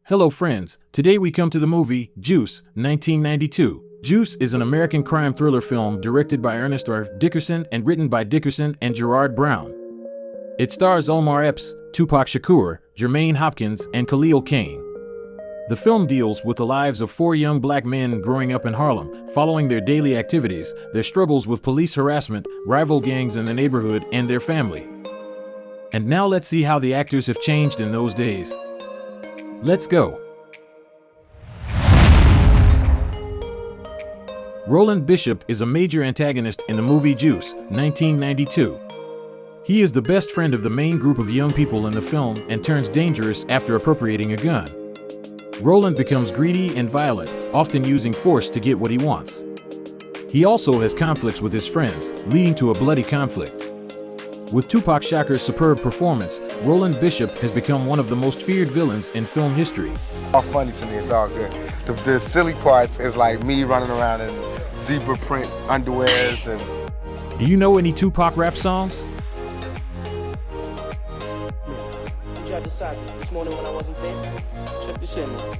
Hello friends, today we come to the movie Juice, 1992. Juice is an American crime thriller film directed by Ernest R. Dickerson and written by Dickerson and Gerard Brown. It stars Omar Epps, Tupac Shakur, Jermaine Hopkins, and Khalil Kain. The film deals with the lives of four young black men growing up in Harlem, following their daily activities, their struggles with police harassment, rival gangs in the neighborhood, and their family. And now let's see how the actors have changed in those days. Let's go. Roland Bishop is a major antagonist in the movie Juice, 1992. He is the best friend of the main group of young people in the film and turns dangerous after appropriating a gun. Roland becomes greedy and violent, often using force to get what he wants. He also has conflicts with his friends, leading to a bloody conflict. With Tupac Shakur's superb performance, Roland Bishop has become one of the most feared villains in film history. All funny to me, it's all good. The silly parts is like me running around in zebra print underwears and... Do you know any Tupac rap songs? What y'all decided this morning when I wasn't there? Check this shit, man.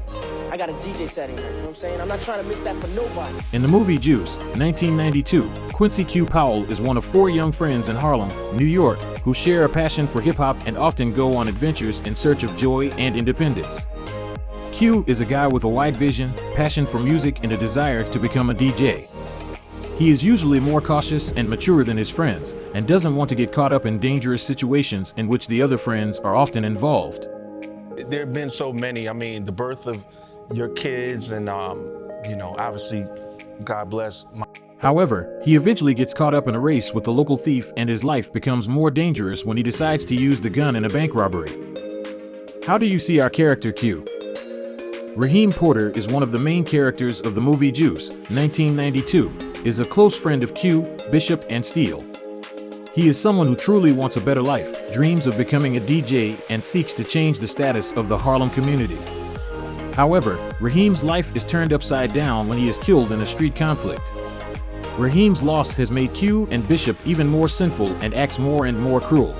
I got a DJ setting here, you know what I'm saying? I'm not trying to miss that for nobody. In the movie Juice, 1992, Quincy Q. Powell is one of four young friends in Harlem, New York, who share a passion for hip-hop and often go on adventures in search of joy and independence. Q is a guy with a wide vision, passion for music, and a desire to become a DJ. He is usually more cautious and mature than his friends, and doesn't want to get caught up in dangerous situations in which the other friends are often involved. There have been so many. I mean, the birth of your kids and, obviously, God bless. However, he eventually gets caught up in a race with the local thief and his life becomes more dangerous when he decides to use the gun in a bank robbery. How do you see our character Q? Raheem Porter is one of the main characters of the movie Juice, 1992, is a close friend of Q, Bishop, and Steele. He is someone who truly wants a better life, dreams of becoming a DJ, and seeks to change the status of the Harlem community. However, Raheem's life is turned upside down when he is killed in a street conflict. Raheem's loss has made Q and Bishop even more sinful and acts more and more cruel.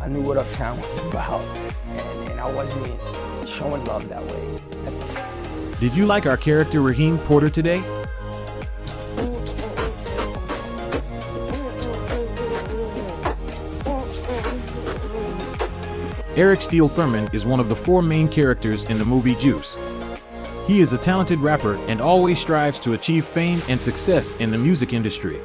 I knew what Uptown was about, and I wasn't showing love that way. Did you like our character Raheem Porter today? Eric Steele Thurman is one of the four main characters in the movie Juice. He is a talented rapper and always strives to achieve fame and success in the music industry.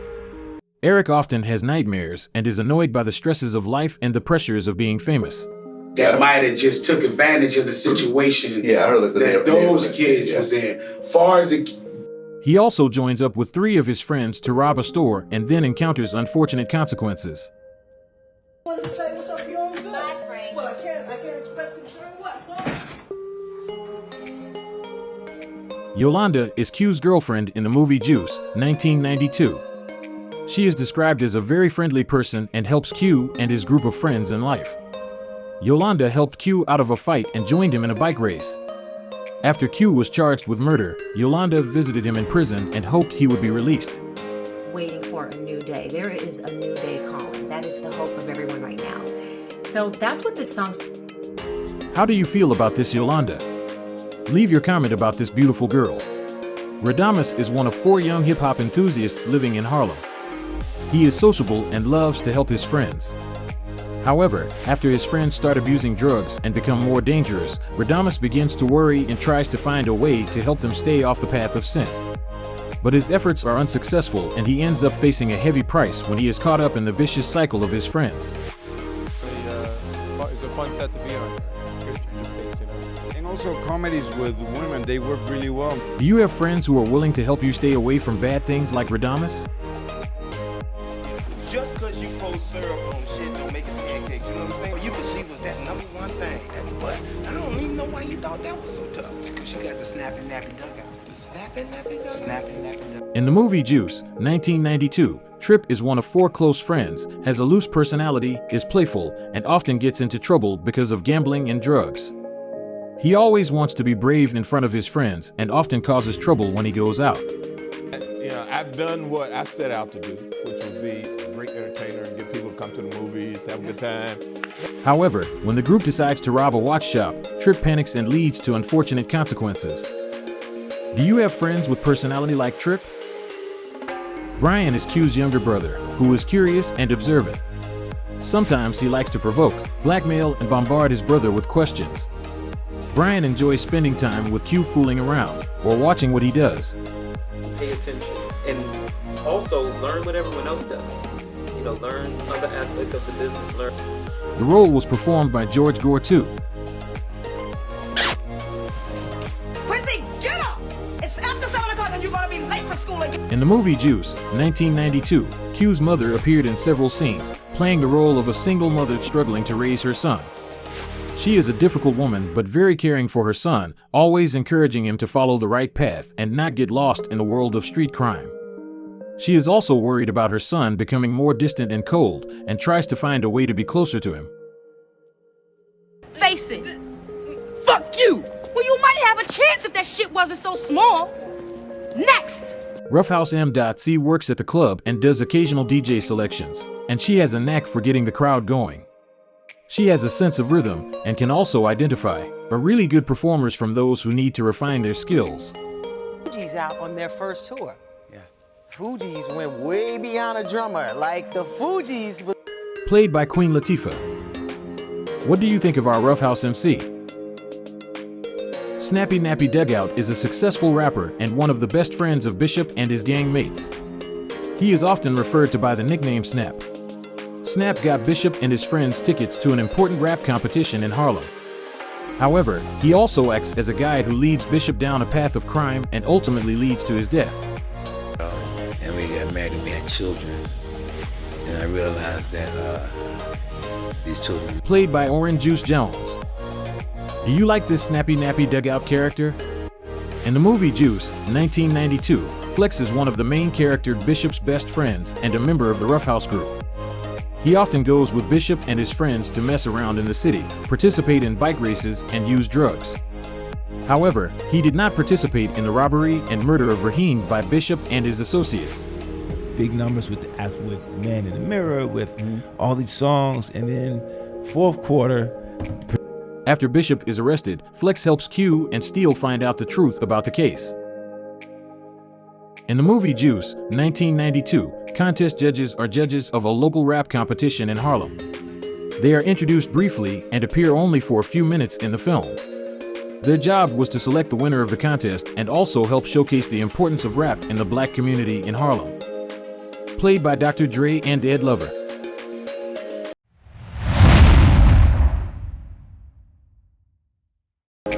Eric often has nightmares and is annoyed by the stresses of life and the pressures of being famous. That might have just took advantage of the situation I heard that those kids was in. He also joins up with three of his friends to rob a store and then encounters unfortunate consequences. Yolanda is Q's girlfriend in the movie Juice, 1992. She is described as a very friendly person and helps Q and his group of friends in life. Yolanda helped Q out of a fight and joined him in a bike race. After Q was charged with murder, Yolanda visited him in prison and hoped he would be released. Waiting for a new day. There is a new day calling. That is the hope of everyone right now. So that's what this song's... How do you feel about this Yolanda? Leave your comment about this beautiful girl. Radames is one of four young hip-hop enthusiasts living in Harlem. He is sociable and loves to help his friends. However, after his friends start abusing drugs and become more dangerous, Radames begins to worry and tries to find a way to help them stay off the path of sin. But his efforts are unsuccessful and he ends up facing a heavy price when he is caught up in the vicious cycle of his friends. It's a fun set to be on. And also comedies with women, they work really well. Do you have friends who are willing to help you stay away from bad things like Radames? Just because you pour syrup on shit don't make it pancakes, you know what I'm saying? You could see was that number one thing. But I don't even know why you thought that was so tough. Because she got the snapping nappy dugout. The snapping nappy dugout? Snapping nappy dugout. In the movie Juice, 1992, Trip is one of four close friends, has a loose personality, is playful, and often gets into trouble because of gambling and drugs. He always wants to be brave in front of his friends and often causes trouble when he goes out. I've done what I set out to do, which would be a great entertainer and get people to come to the movies, have a good time. However, when the group decides to rob a watch shop, Trip panics and leads to unfortunate consequences. Do you have friends with personality like Trip? Brian is Q's younger brother, who is curious and observant. Sometimes he likes to provoke, blackmail, and bombard his brother with questions. Brian enjoys spending time with Q fooling around, or watching what he does. Pay attention, and also learn what everyone else does. You know, learn other aspects of the business. The role was performed by George Gore too. Quincy, get up! It's after 7 o'clock and you're gonna be late for school again. In the movie Juice, 1992, Q's mother appeared in several scenes, playing the role of a single mother struggling to raise her son. She is a difficult woman, but very caring for her son, always encouraging him to follow the right path and not get lost in the world of street crime. She is also worried about her son becoming more distant and cold, and tries to find a way to be closer to him. Face it. Fuck you! Well, you might have a chance if that shit wasn't so small. Next! Ruffhouse M.C. works at the club and does occasional DJ selections, and she has a knack for getting the crowd going. She has a sense of rhythm and can also identify really good performers from those who need to refine their skills. Fugees out on their first tour. Yeah. Fugees went way beyond a drummer, like the Fugees. Played by Queen Latifah. What do you think of our Ruffhouse MC? Snappy Nappy Dugout is a successful rapper and one of the best friends of Bishop and his gang mates. He is often referred to by the nickname Snap. Snap got Bishop and his friends tickets to an important rap competition in Harlem. However, he also acts as a guide who leads Bishop down a path of crime and ultimately leads to his death. And we got married and we had children. And I realized that these children... Played by Oran Juice Jones. Do you like this Snappy Nappy Dugout character? In the movie Juice, 1992, Flex is one of the main character Bishop's best friends and a member of the Ruffhouse group. He often goes with Bishop and his friends to mess around in the city, participate in bike races, and use drugs. However, he did not participate in the robbery and murder of Raheem by Bishop and his associates. Big numbers with Man in the Mirror, with all these songs, and then fourth quarter. After Bishop is arrested, Flex helps Q and Steele find out the truth about the case. In the movie Juice, 1992, contest judges are judges of a local rap competition in Harlem. They are introduced briefly and appear only for a few minutes in the film. Their job was to select the winner of the contest and also help showcase the importance of rap in the black community in Harlem. Played by Dr. Dré Ed Lover.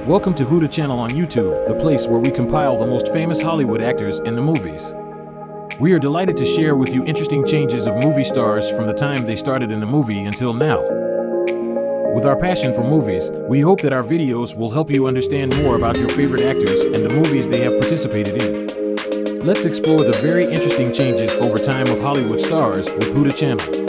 Welcome to Huda Channel on YouTube, the place where we compile the most famous Hollywood actors in the movies. We are delighted to share with you interesting changes of movie stars from the time they started in the movie until now. With our passion for movies, we hope that our videos will help you understand more about your favorite actors and the movies they have participated in. Let's explore the very interesting changes over time of Hollywood stars with Huda Channel.